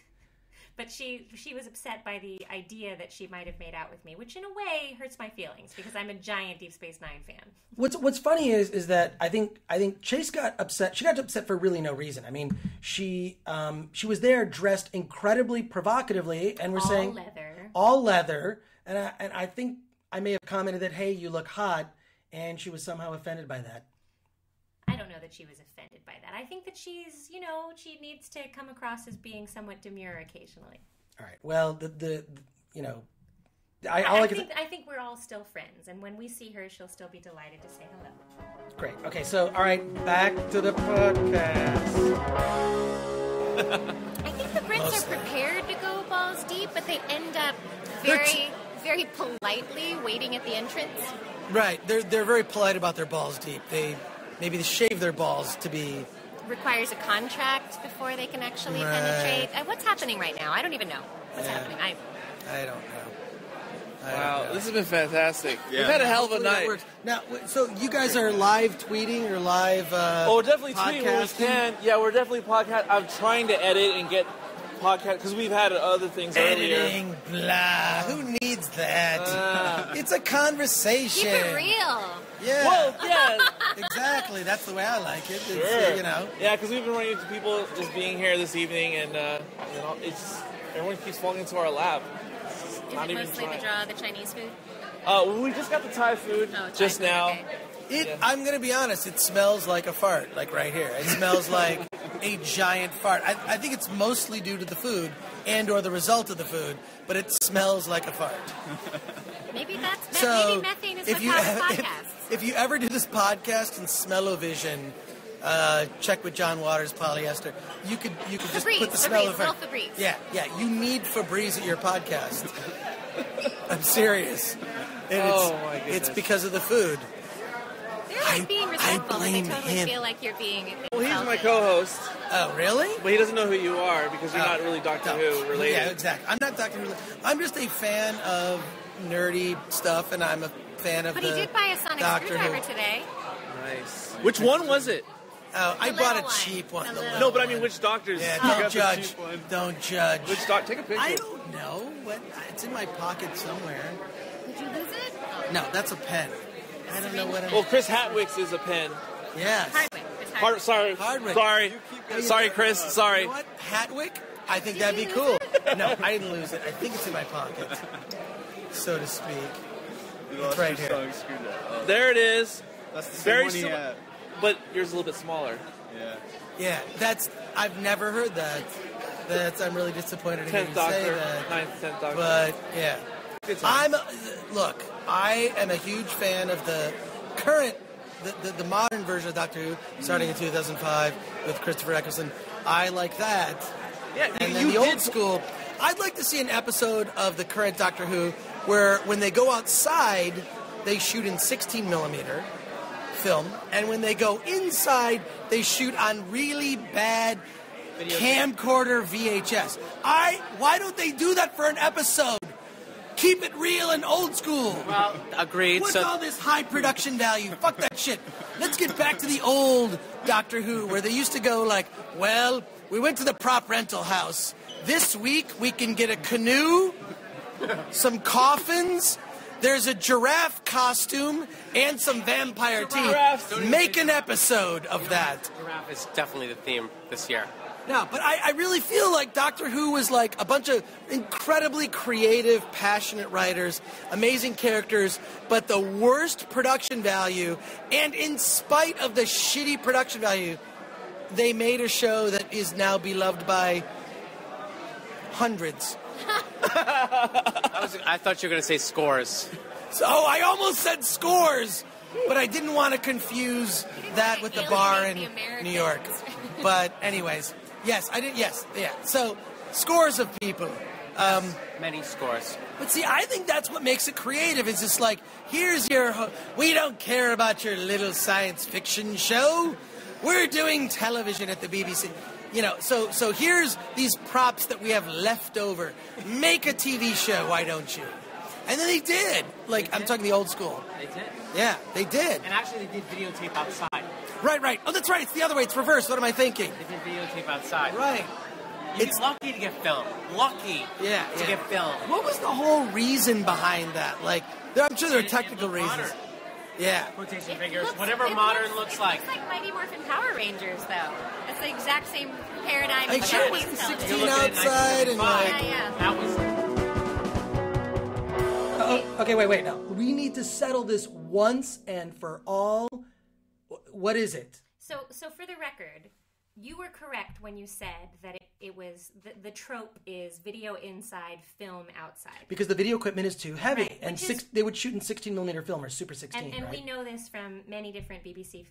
But she was upset by the idea that she might have made out with me, which in a way hurts my feelings because I'm a giant Deep Space Nine fan. What's funny is that I think Chase got upset. She got upset for really no reason. I mean, she was there dressed incredibly provocatively, and we're saying all leather. And I think I may have commented that, hey, you look hot, and she was somehow offended by that. I don't know that she was offended by that. I think that she's, she needs to come across as being somewhat demure occasionally. All right. Well, I think we're all still friends, and when we see her, she'll still be delighted to say hello. Great. Okay, so all right, back to the podcast. I think the Brits are prepared to go balls deep, but they end up very, very politely waiting at the entrance. Right. They're very polite about their balls deep. Maybe they shave their balls to be. Requires a contract before they can actually penetrate. What's happening right now? I don't even know what's happening. I don't know. Wow, this has been fantastic. Yeah. We've had a hell of a Hopefully that night. works. Now, so you guys are live tweeting or live We're definitely tweeting when we podcasting? can. Yeah, we're definitely podcast. I'm trying to edit and get podcast because we've had other things earlier. Editing, blah. Who needs that? It's a conversation. Keep it real. Yeah. Well, yeah, Exactly. That's the way I like it. It's, sure. Yeah, because we've been running into people just being here this evening, and it's just, everyone keeps falling into our lap. Is Not it even mostly trying. the draw of the Chinese food? We just got the Thai food just now. Okay. I'm going to be honest. It smells like a fart, like right here. It smells like a giant fart. I think it's mostly due to the food and/or the result of the food, but it smells like a fart. Maybe that's So maybe methane is if what you causes podcasts. if you ever do this podcast in smell-o-vision, check with John Waters Polyester. You could just put the smell of Febreze, little Febreze. Yeah. You need Febreze at your podcast. I'm serious. And My goodness. it's because of the food. They're like being respectful, and they blame totally him. feel like you're being. Well, he's my insulted. co-host, Oh, really? but he doesn't know who you are because you're not really Doctor Who related. Yeah, exactly. I'm not Doctor Who. I'm just a fan of nerdy stuff, and I'm a fan of But the he did buy a sonic Doctor screwdriver Who. today. Nice. Which one was it? Oh, I The bought a little one. cheap one. The the little little No, but I mean, one. which doctors? Yeah, You don't got the judge. cheap one. Don't judge. Which doc? Take a picture. I don't know. It's in my pocket somewhere. Did you lose it? No, that's a pen. I don't know what it Well, is. Chris Hatwick's is a pen. Yes. Hardwick. Chris Sorry, Chris. Sorry. You know what? Hatwick? I think that'd be cool. No, I didn't lose it. I think it's in my pocket, so to speak. It's right here. There it is. That's the same Very one he similar, had. but yours is a little bit smaller. Yeah, I've never heard that. I'm really disappointed to hear you 10th say Doctor, that. 9th, 10th Doctor. But yeah, I am a huge fan of the current, the modern version of Doctor Who, starting in 2005 with Christopher Eccleston. I like that. Yeah, and then the old school. I'd like to see an episode of the current Doctor Who where when they go outside, they shoot in 16mm film, and when they go inside, they shoot on really bad camcorder VHS. Why don't they do that for an episode? Keep it real and old school. Well, agreed. What's all this high production value? Fuck that shit. Let's get back to the old Doctor Who, where they used to go like, well, we went to the prop rental house. This week we can get a canoe, some coffins, there's a giraffe costume, and some vampire teeth. Make an episode of that. Giraffe is definitely the theme this year. No, but I really feel like Doctor Who was like a bunch of incredibly creative, passionate writers, amazing characters, but the worst production value. And in spite of the shitty production value, they made a show that is now beloved by hundreds. I thought you were going to say scores. So I almost said scores, but I didn't want to confuse that with the bar in New York. But anyways. Yes, I did. Yes, yeah. So, scores of people. Many scores. But see, I think that's what makes it creative. It's just like, here's your... we don't care about your little science fiction show. We're doing television at the BBC. You know, so here's these props that we have left over. Make a TV show, why don't you? And then they did. Like, I'm talking the old school. They did? Yeah, they did. And actually, they did videotape outside. Right. Oh, that's right. It's the other way. It's reversed. What am I thinking? They did videotape outside. Right. It's lucky to get filmed. Lucky to get filmed. What was the whole reason behind that? Like, I'm sure there are technical reasons. Modern. Yeah. Quotation figures. Whatever modern looks like. It's like Mighty Morphin Power Rangers, though. It's the exact same paradigm. Like, sure, it was the 16 outside and like... Yeah. That was... Okay, wait. Now, we need to settle this once and for all. What is it? So for the record, you were correct when you said that it was the trope is video inside, film outside. Because the video equipment is too heavy, right, and they would shoot in 16mm film or Super 16. And right? we know this from many different BBC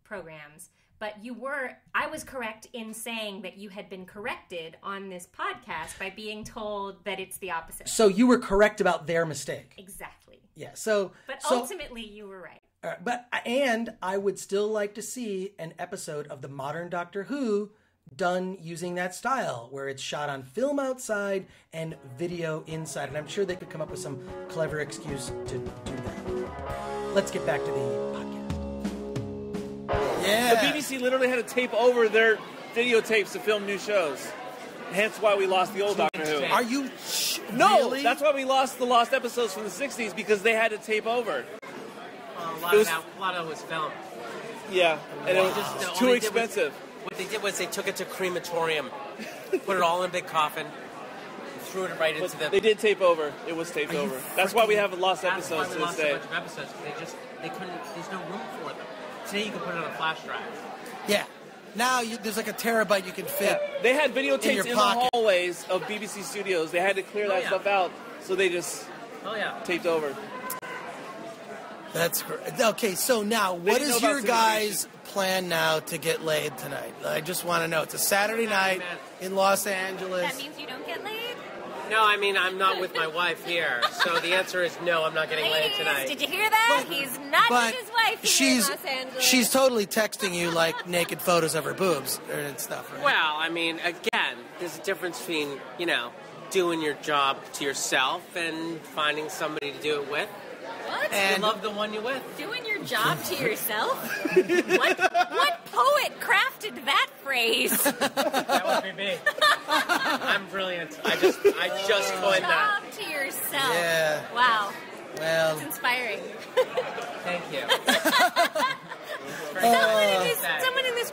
programs. But I was correct in saying that you had been corrected on this podcast by being told that it's the opposite. So you were correct about their mistake. Exactly. Yeah. But ultimately, you were right. And I would still like to see an episode of the modern Doctor Who done using that style, where it's shot on film outside and video inside. And I'm sure they could come up with some clever excuse to do that. Let's get back to the podcast. Yeah. The BBC literally had to tape over their videotapes to film new shows. Hence why we lost the old Doctor Who. Are you No, really? that's why we lost the lost episodes from the 60s, because they had to tape over. A lot of it was filmed. Yeah, and it was too expensive. What they did was they took it to crematorium, put it all in a big coffin, threw it right into the... They did tape over. It was taped over. That's why we have lost episodes to this day. That's why we lost a bunch of episodes. They couldn't... There's no room for them. Today you can put it on a flash drive. Yeah. Now there's like a terabyte you can fit. Yeah. They had videotapes in the hallways of BBC studios. They had to clear that stuff out, so they just taped over. That's great. Okay, so now, what is your guys' plan now to get laid tonight? I just want to know. It's a Saturday night in Los Angeles. That means you don't get laid? No, I mean, I'm not with my wife here. So the answer is no, I'm not getting laid tonight. Did you hear that? He's not with his wife here in Los Angeles. She's totally texting you, like, naked photos of her boobs and stuff, right? Well, I mean, again, there's a difference between, doing your job to yourself and finding somebody to do it with. What? And you love the one you're with. Doing your job to yourself? What poet crafted that phrase? That would be me. I'm brilliant. I just coined that. Job to yourself. Yeah. Wow. Well. That's inspiring. Thank you. Someone in this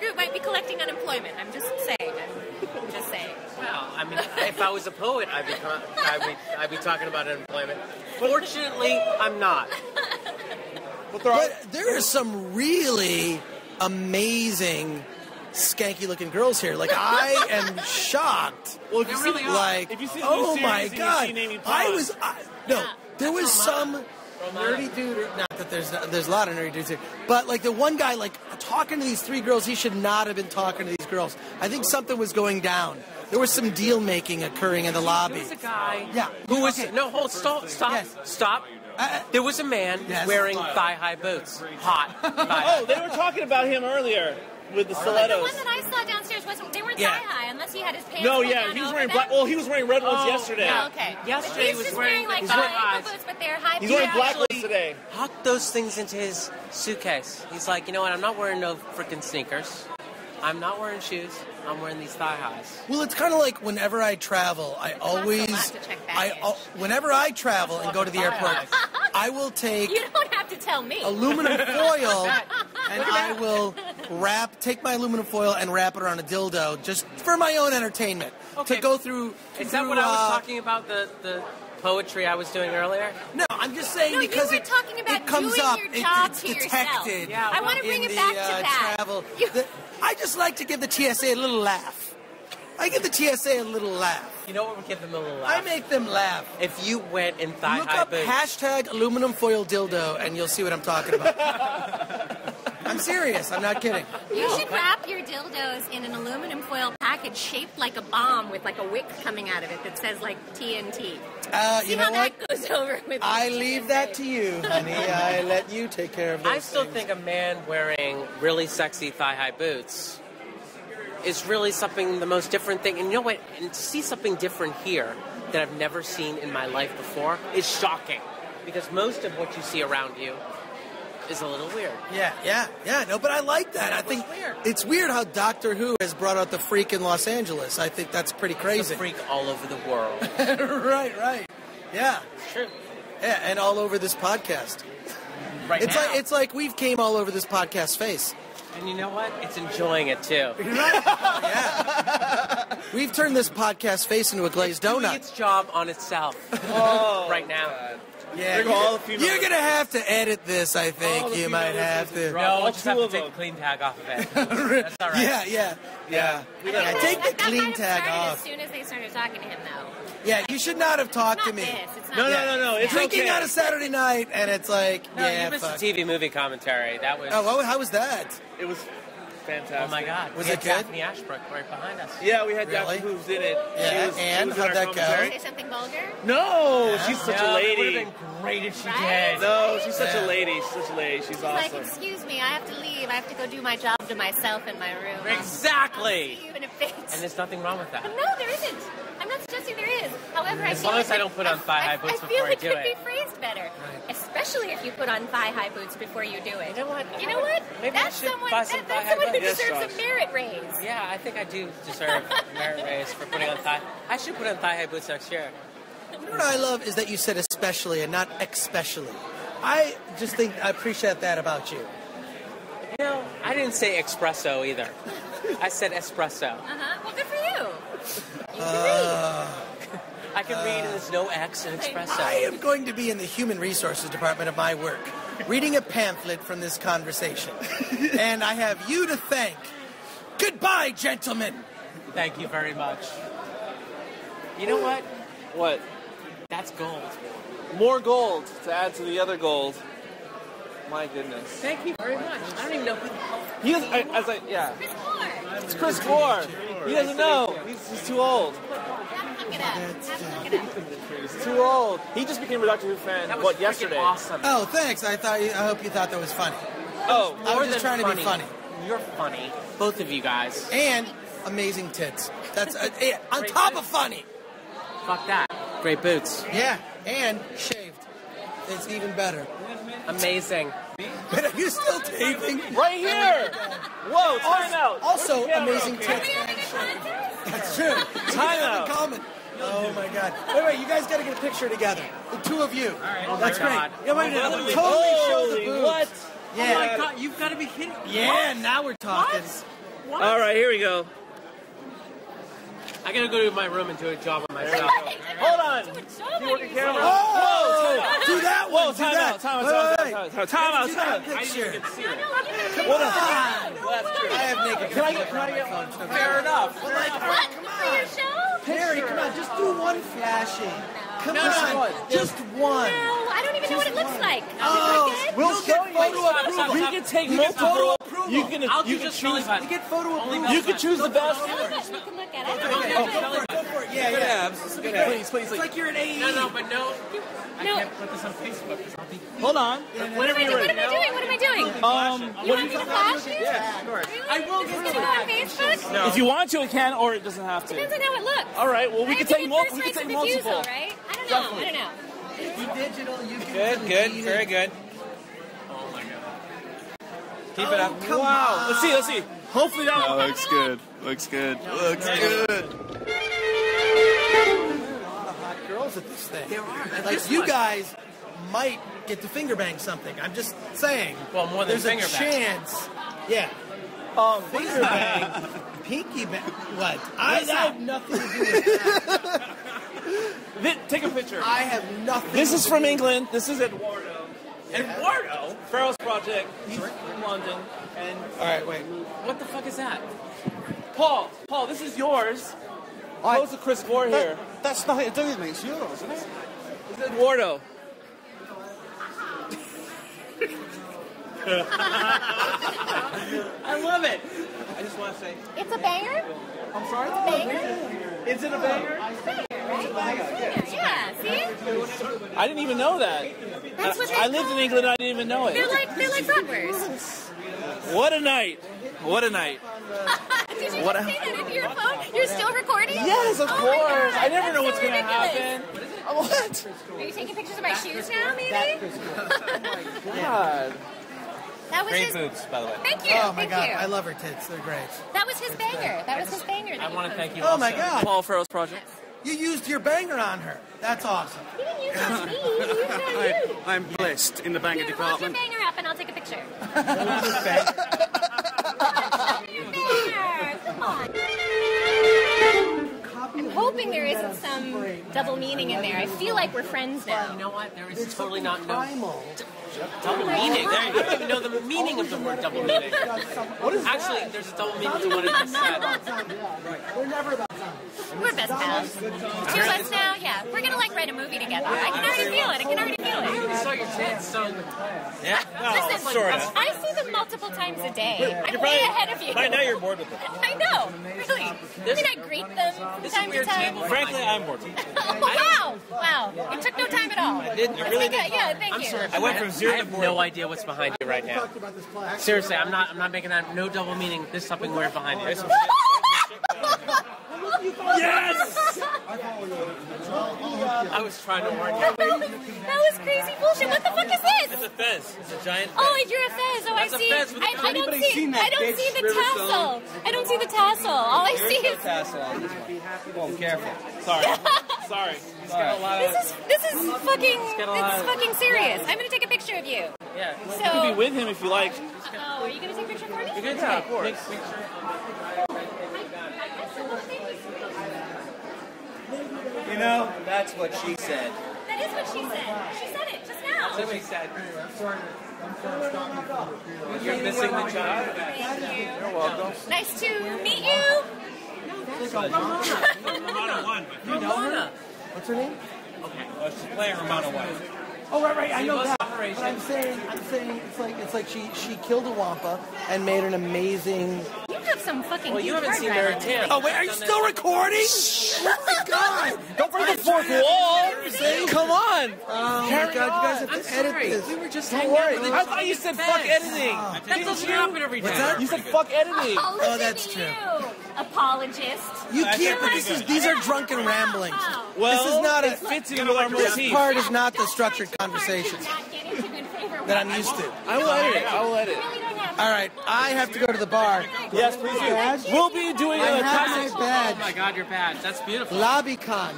If I was a poet, I'd be talking about unemployment. Fortunately, I'm not. But there are some really amazing, skanky-looking girls here. Like, I am shocked. Well, if you see Oh my series, God! you see Naming There was some nerdy dude. Not that there's a lot of nerdy dudes here, but like the one guy, like talking to these three girls, he should not have been talking to these girls. I think something was going down. There was some deal making occurring in the lobby. There was a guy. Yeah. Who was Okay. no? Hold. Stop. Yes. Stop. There was a man Yes. wearing thigh-high boots. Hot. Oh, they were talking about him earlier with the The stilettos. one that I saw downstairs they weren't Yeah. thigh high unless he had his pants. No, pulled yeah, down he was over wearing them. black. Well, he was wearing red ones yesterday. Oh, okay. Yesterday He's he was just wearing like his ankle high boots, but they're high. He's wearing black ones actually- today. Hucked those things into his suitcase. He's like, you know what? I'm not wearing no freaking sneakers. I'm not wearing shoes. I'm wearing these thigh highs. Well, it's kind of like whenever I travel, I always, to check baggage. whenever I travel and go to the airport, I will take You don't have to tell me. aluminum foil and I will take my aluminum foil and wrap it around a dildo just for my own entertainment. Okay. To go through. Is that what I was talking about? The poetry I was doing earlier? No, I'm just saying No, because you were talking about it comes doing up. your job It's to yourself. detected. Yeah, I want to bring in it back the, to that. travel. You- I just like to give the TSA a little laugh. I give the TSA a little laugh. You know what would give them a little I laugh? make them laugh. If you went in Look thigh-high up boots. hashtag aluminum foil dildo and you'll see what I'm talking about. I'm serious. I'm not kidding. You should wrap your dildos in an aluminum foil package shaped like a bomb with like a wick coming out of it that says like TNT. See You know how what? that goes over with I the leave TSA. that to you, honey. I let you take care of those I still things. think a man wearing really sexy thigh-high boots is really something, the most different thing. And you know what? And to see something different here that I've never seen in my life before is shocking. Because most of what you see around you is a little weird. Yeah. No, but I like that. I think weird. it's weird how Doctor Who has brought out the freak in Los Angeles. I think that's pretty It's crazy. a freak all over the world. right. Yeah. It's true. Yeah, and all over this podcast. Right It's now. like like we've came all over this podcast face. And you know what? It's enjoying it too. Yeah. We've turned this podcast face into a glazed Doing donut. its job on itself Oh, right now. Yeah, They're all female. you're gonna have to edit this. I think All the you might female have to. No, all we'll just have two to of take them. the clean tag off of it. That's all right. Yeah. Take the That clean might have tag started off. as soon as they started talking to him, though. Yeah, you should not have talked to Not me. this. It's not No, this. no. It's Drinking okay. on a Saturday night, and it's like, No, yeah, you missed fuck. the TV movie commentary. That was. How was that? It was fantastic. Oh my God! Was we it had good? Daphne Ashbrook right behind us. Yeah, we had Really? Daphne who's in it. Yeah, She was, and she was in how'd our that go? commentary. Say something vulgar? No, she's such No, a It would lady. have been great if she Right? did. No, she's such Yeah. a lady. She's such a lady. She's Like, awesome. excuse me, I have to leave. I have to go do my job to myself in my room. Exactly. I'll see you in a bit. And there's nothing wrong with that. No, there isn't. I'm not suggesting there is. However, I As feel long as it I don't put on thigh-high boots I feel before I it do could it. be phrased better, especially if you put on thigh-high boots before you do it. You know what? You know what? Maybe I That's should someone. buy some That's thigh-high someone who boots. deserves Yes, a merit raise. Yeah, I think I do deserve merit raise for putting on thigh. I should put on thigh-high boots next year. You know what I love is that you said especially and not especially. I just think I appreciate that about you. You know, I didn't say espresso either. I said espresso. Well, good for you. I can read and there's no X in espresso. I am going to be in the human resources department of my work, reading a pamphlet from this conversation. And I have you to thank. Goodbye, gentlemen. Thank you very much. You know what? What? That's gold. More gold to add to the other gold. My goodness. Thank you very much. I don't even know who the hell. He is, yeah. Chris Gore. It's Chris Gore. He doesn't know. He's too old. Have to look it up. Have to look it up. He's too old. He just became a Doctor Who fan, That was freaking yesterday? awesome. Oh, thanks. I hope you thought that was funny. Oh, I was More just than trying to be funny. You're funny. Both of you guys. And amazing tits. That's on top of funny. Fuck that. Great boots. Yeah, and shaved. It's even better. Amazing. But are you still taping? right here. Whoa, time out. Also, Where's the camera? amazing Okay. tits. Are we having a contest? That's true. Time In out. common. Oh my God! Wait! You guys got to get a picture together. The two of you. Oh That's my great. God. Yeah, wait, Oh, totally show the Holy, boobs. what? Yeah. Oh my God, you've got to be kidding me. Yeah. Now we're talking. What? All right, here we go. I gotta go to my room and do a job on myself. Hold on. You work a camera. Whoa! Do that one. Do that. Time out. Do that picture. Hold on. I have naked. Can I get fair enough? What? For your show? Perry, come on, just do one flashing. Come No. on, just one. No, I don't even know what it looks like. Oh, We'll get photo approval. We can take You get photo multiple. approval. You can choose. You get photo approval. You can choose the best. We can look at it. Go for it. Yeah. Please. It's like you're an AE. No, but no. I No. can't put this on Facebook because I'll be. Hold on. What am I doing? What am I doing? You want me to flash you? Yeah, of course. I will. Is this gonna go on Facebook? No. If you want to, it can, or it doesn't have to. Depends on how it looks. All right. Well, we can take multiple. We can take multiple, right? I don't know. You digital, you can Good. Very good. Oh my god. Keep it up. Wow. Let's see. Hopefully that Looks good. Looks good. There are a lot of hot girls at this thing. There are. Like you guys might get to finger bang something. I'm just saying. Well, more than there's finger a bang. chance. Yeah. Finger bang, pinky bang. What? I have nothing to do with that. Take a picture. I have nothing. This is to from do. England. This is Eduardo. Eduardo? Farrell's project. He's from London. And All right, wait. What the fuck is that? Paul, this is yours. Pose to Chris Gore here. That's nothing to do with me. It's yours, isn't it? This is Eduardo. I love it. I just want to say. It's a banger? I'm sorry? Banger? Is it a banger? Yeah, see? I didn't even know that. That's what I lived in England. I didn't even know it. They're like bratwursts. What a night. What a night. Did you just say that into your phone? You're still recording? Yes, of Oh my course. God, I never know that's what's so going to ridiculous. happen. What? Are you taking pictures of my shoes now, maybe? God. That was Great his... boots, by the way. Thank you. Oh my Thank God, you. I love her tits. They're great. That was his banger. That was his banger. I want to thank you. Oh my also. God, Paul Farrell's project. you used your banger on her. That's awesome. He didn't use it on me. He used it on you. I'm blessed in the banger Here, hold your department. banger up and I'll take a picture. Your banger. Come on. I'm hoping there isn't some double meaning in there. I feel like we're friends now. You know what? There is totally not no Primal. double meaning. I don't even know the meaning of the word double meaning. Actually, there's a double meaning to what it just said. We're never about time. We're best pals. 2 of us now, yeah. We're gonna like write a movie together. I can already feel it. I saw your tits, so Yeah? Listen, sort of. I see them multiple times a day. I'm way ahead of you. By now you're bored with it. I know, really. I mean, I greet them from time to time. Frankly, I'm bored. Oh, wow. It took no time at all. I really did. Yeah, thank I'm you. sorry. I went from 0 I to have 4. no idea what's behind you right now. Seriously, I'm not making that no double meaning. There's something weird behind you. Yes! I was trying to warn you. That was crazy bullshit. What the fuck is It's this? a fez. It's a giant fez. Oh, you're a fez. Oh, I That's a see. fez with a I don't anybody see. seen that I don't bitch, see the Riverstone? tassel. I don't see the tassel. All I see is. Tassel on this one. Well, careful. Sorry. Sorry. This is fucking. got a lot It's of- fucking serious. I'm gonna take a picture of you. Yeah. So. You can be with him if you like. Oh, are you gonna take a picture for me? Yeah, of course. You know, that's what she said. That is what she said. She said it just now. That's what he said. You're missing the job. Thank you. You're welcome. Nice to meet you. Ramona won. You know her? What's her name? She's playing Ramona won. Oh, right. I know Seamless that. operation. But I'm saying it's like she killed a wampa and made an amazing. You have some fucking. Well, you huge haven't seen hard Mary drive. Tan. Oh wait, are you still recording? Oh my God! Don't break the fourth wall. Come on. Oh my God! You guys have to edit this. We were just Don't hanging out worry. with I thought you said fuck editing. That doesn't happen every day. that? You said fuck editing. Oh, listen that's to true. You, apologist. You That's can't. But pretty these are drunken ramblings. Wow. Well, This is not it a- fits in with our This motif. part is not the structured conversation Not get into good favor that I'm with used to. I will edit it. I will edit you. it. Really don't have All right, I have to go to the bar. Yes, please do. We'll be doing I a have classic. my Oh badge. my God, your badge. That's beautiful. LobbyCon.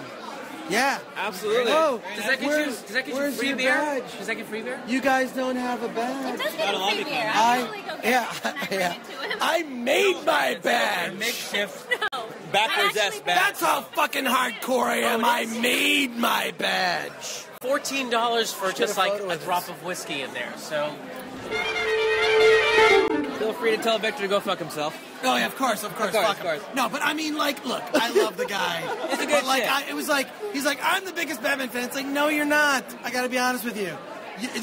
Yeah. Absolutely. Oh, Does that get you where's free your beer? badge? Does that get free beer? You guys don't have a badge. It does get a free beer. I usually go get it and I bring it to him. I made my badge. Makeshift. No. backwards S badge. That's how fucking hardcore I am. I made my badge. $14 for just like a drop of whiskey in there. So Feel free to tell Victor to go fuck himself. Oh yeah, of course. Fuck him. No, but I mean, like, look, I love the guy. It's a good shit. It was like, he's like, I'm the biggest Batman fan. It's like, no, you're not. I gotta be honest with you.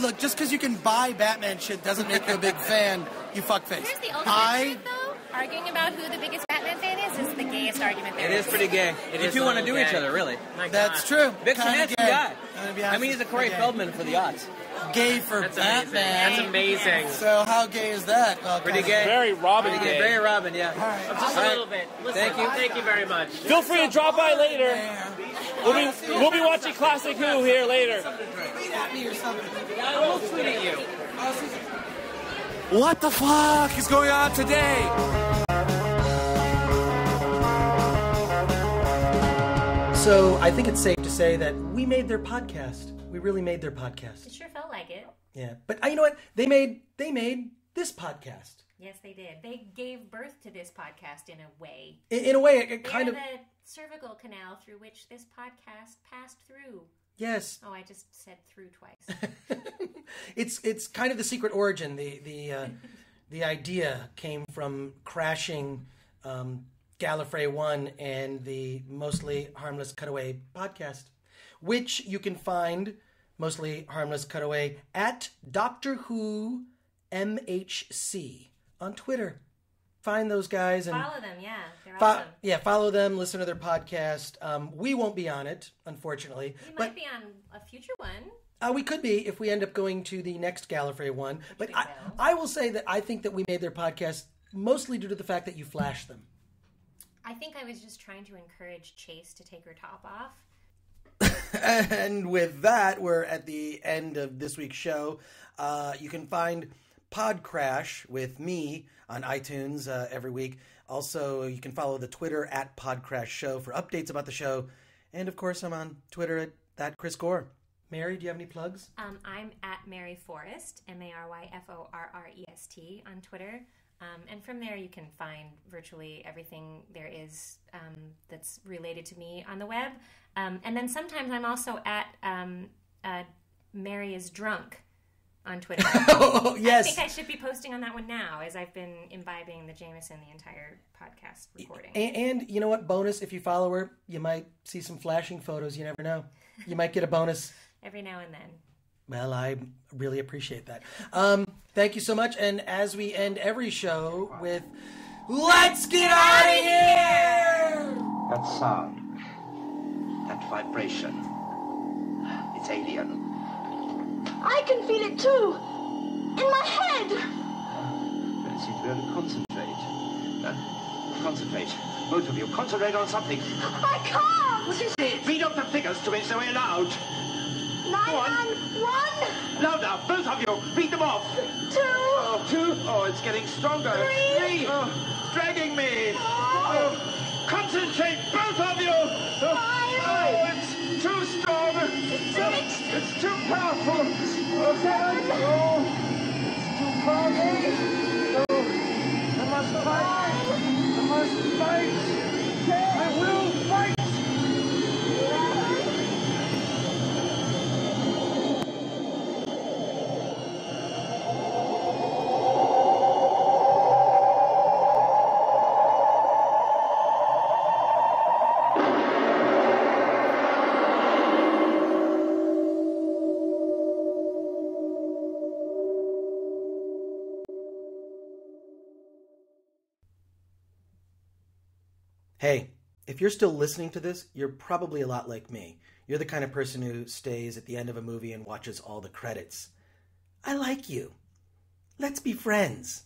Look, just because you can buy Batman shit doesn't make you a big fan. You fuckface. Here's the ultimate truth, though. Arguing about who the biggest Batman fan is the gayest argument there It is pretty gay. You two want to do each other, really. That's true. Vic's a handsome guy. I mean, he's a Corey Feldman for the odds. Gay for Batman. That's amazing. So how gay is that? Well, Pretty gay. Very Robin gay. Very Robin, yeah. Just a little bit. Listen, thank you very much. Feel free to drop by later. We'll be watching Classic Who here later. Tweet at me or something. I will tweet at you. What the fuck is going on today? So I think it's safe to say that we made their podcast. We really made their podcast. It sure felt like it. Yeah, but you know what? They made this podcast. Yes, they did. They gave birth to this podcast in a way. In a way, it kind of. the cervical canal through which this podcast passed through. Yes. Oh, I just said through twice. It's kind of the secret origin. The idea came from crashing Gallifrey One and the Mostly Harmless Cutaway podcast, which you can find, Mostly Harmless Cutaway, at Doctor Who MHC on Twitter. Find those guys and follow them. Yeah, they're awesome. Yeah, follow them. Listen to their podcast. We won't be on it, unfortunately. We might be on a future one. We could be if we end up going to the next Gallifrey one. But I will say that I think that we made their podcast mostly due to the fact that you flashed them. I think I was just trying to encourage Chase to take her top off. And with that, we're at the end of this week's show. You can find PodCRASH with me on iTunes every week. Also, you can follow the Twitter at PodCRASH Show for updates about the show. And, of course, I'm on Twitter at That Chris Gore. Mary, do you have any plugs? I'm at Mary Forrest, MaryForrest on Twitter. And from there, you can find virtually everything there is that's related to me on the web. And then sometimes I'm also at Mary is Drunk on Twitter. Oh, yes. I think I should be posting on that one now, as I've been imbibing the Jameson the entire podcast recording. And you know what? Bonus, if you follow her, you might see some flashing photos. You never know. You might get a bonus. Every now and then. Well, I really appreciate that. Thank you so much. And as we end every show with, let's get out of here! That sound, that vibration, it's alien. I can feel it too, in my head. Well, you seem to be able to concentrate. Concentrate. Both of you, concentrate on something. I can't! What is it? Read off the figures to me so we're loud. 991. Louder, both of you. Read them off. 2. Oh, 2. Oh, it's getting stronger. 3. Oh, it's dragging me. Oh, concentrate, both of you. 5. Oh, it's too strong. 6. It's too powerful. Oh, 7. Oh, it's too powerful. Oh, I must fight. I must fight. I will fight. Hey, if you're still listening to this, you're probably a lot like me. You're the kind of person who stays at the end of a movie and watches all the credits. I like you. Let's be friends.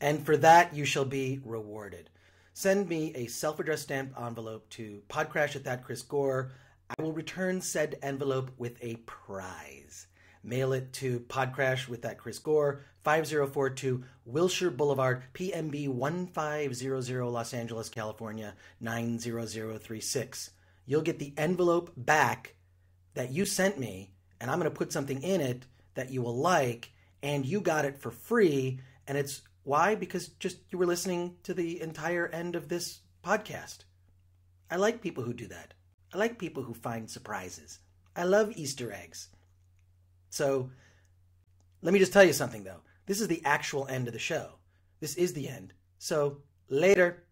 And for that, you shall be rewarded. Send me a self-addressed stamped envelope to PodCRASH at That Chris Gore. I will return said envelope with a prize. Mail it to PodCRASH with That Chris Gore, 5042 Wilshire Boulevard, PMB 1500, Los Angeles, California, 90036. You'll get the envelope back that you sent me, and I'm going to put something in it that you will like, and you got it for free. And it's why? Because just you were listening to the entire end of this podcast. I like people who do that. I like people who find surprises. I love Easter eggs. So, let me just tell you something, though. This is the actual end of the show. This is the end. So, later.